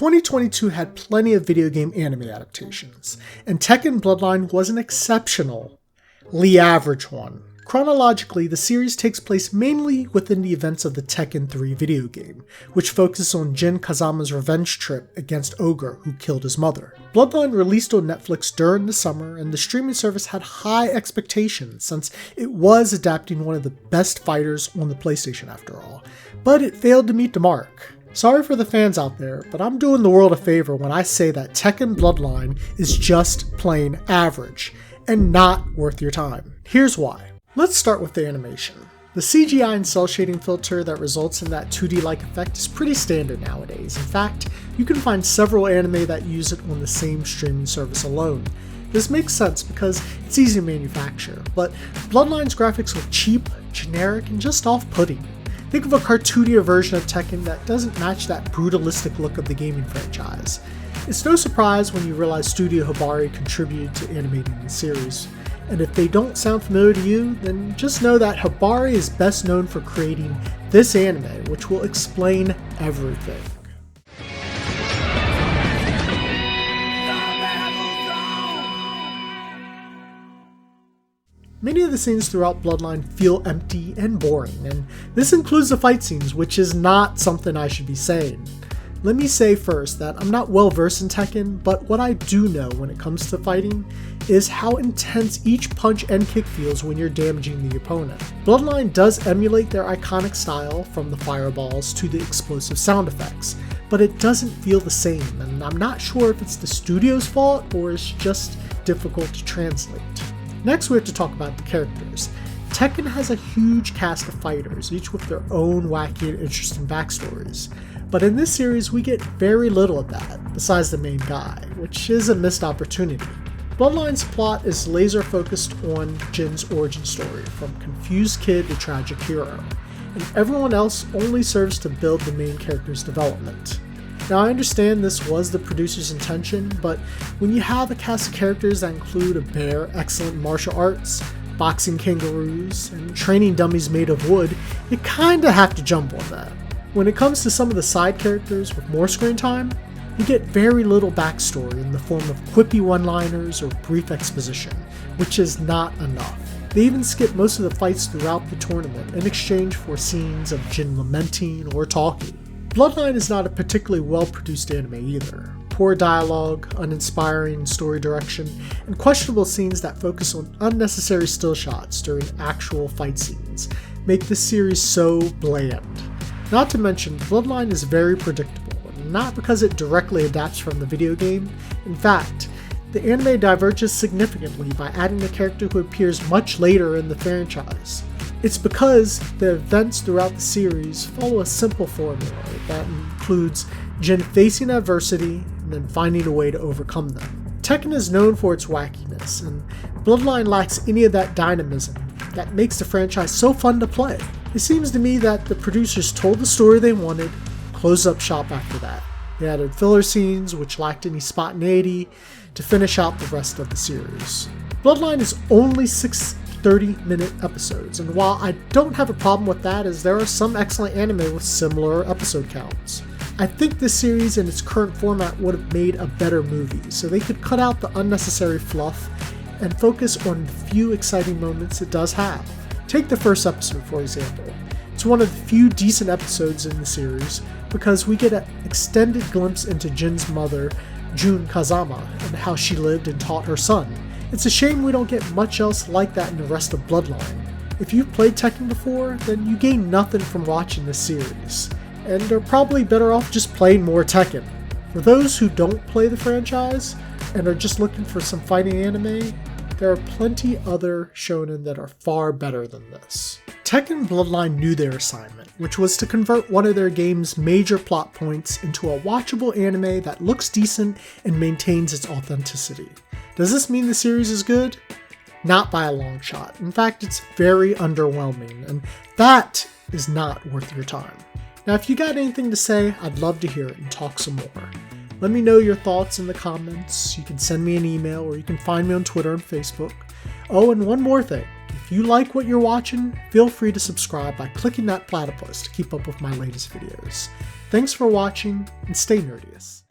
2022 had plenty of video game anime adaptations, and Tekken Bloodline was an exceptionally average one. Chronologically, the series takes place mainly within the events of the Tekken 3 video game, which focuses on Jin Kazama's revenge trip against Ogre, who killed his mother. Bloodline released on Netflix during the summer, and the streaming service had high expectations since it was adapting one of the best fighters on the PlayStation after all, but it failed to meet the mark. Sorry for the fans out there, but I'm doing the world a favor when I say that Tekken Bloodline is just plain average, and not worth your time. Here's why. Let's start with the animation. The CGI and cel shading filter that results in that 2D-like effect is pretty standard nowadays. In fact, you can find several anime that use it on the same streaming service alone. This makes sense because it's easy to manufacture, but Bloodline's graphics look cheap, generic, and just off-putting. Think of a cartoonier version of Tekken that doesn't match that brutalistic look of the gaming franchise. It's no surprise when you realize Studio Hibari contributed to animating the series. And if they don't sound familiar to you, then just know that Hibari is best known for creating this anime, which will explain everything. Many of the scenes throughout Bloodline feel empty and boring, and this includes the fight scenes, which is not something I should be saying. Let me say first that I'm not well versed in Tekken, but what I do know when it comes to fighting is how intense each punch and kick feels when you're damaging the opponent. Bloodline does emulate their iconic style, from the fireballs to the explosive sound effects, but it doesn't feel the same, and I'm not sure if it's the studio's fault or it's just difficult to translate. Next, we have to talk about the characters. Tekken has a huge cast of fighters, each with their own wacky and interesting backstories. But in this series, we get very little of that, besides the main guy, which is a missed opportunity. Bloodline's plot is laser focused on Jin's origin story, from confused kid to tragic hero, and everyone else only serves to build the main character's development. Now, I understand this was the producer's intention, but when you have a cast of characters that include a bear, excellent martial arts, boxing kangaroos, and training dummies made of wood, you kinda have to jump on that. When it comes to some of the side characters with more screen time, you get very little backstory in the form of quippy one-liners or brief exposition, which is not enough. They even skip most of the fights throughout the tournament in exchange for scenes of Jin lamenting or talking. Bloodline is not a particularly well-produced anime either. Poor dialogue, uninspiring story direction, and questionable scenes that focus on unnecessary still shots during actual fight scenes make this series so bland. Not to mention, Bloodline is very predictable, not because it directly adapts from the video game. In fact, the anime diverges significantly by adding a character who appears much later in the franchise. It's because the events throughout the series follow a simple formula that includes Jin facing adversity and then finding a way to overcome them. Tekken is known for its wackiness, and Bloodline lacks any of that dynamism that makes the franchise so fun to play. It seems to me that the producers told the story they wanted, closed up shop after that. They added filler scenes which lacked any spontaneity to finish out the rest of the series. Bloodline is only 6 30-minute episodes, and while I don't have a problem with that, as there are some excellent anime with similar episode counts, I think this series in its current format would have made a better movie, so they could cut out the unnecessary fluff and focus on the few exciting moments it does have. Take the first episode, for example. It's one of the few decent episodes in the series because we get an extended glimpse into Jin's mother, Jun Kazama, and how she lived and taught her son. It's a shame we don't get much else like that in the rest of Bloodline. If you've played Tekken before, then you gain nothing from watching this series, and are probably better off just playing more Tekken. For those who don't play the franchise and are just looking for some fighting anime, there are plenty other shonen that are far better than this. Tekken Bloodline knew their assignment, which was to convert one of their game's major plot points into a watchable anime that looks decent and maintains its authenticity. Does this mean the series is good? Not by a long shot. In fact, it's very underwhelming, and that is not worth your time. Now, if you got anything to say, I'd love to hear it and talk some more. Let me know your thoughts in the comments. You can send me an email, or you can find me on Twitter and Facebook. Oh, and one more thing. If you like what you're watching, feel free to subscribe by clicking that platypus to keep up with my latest videos. Thanks for watching, and stay nerdious.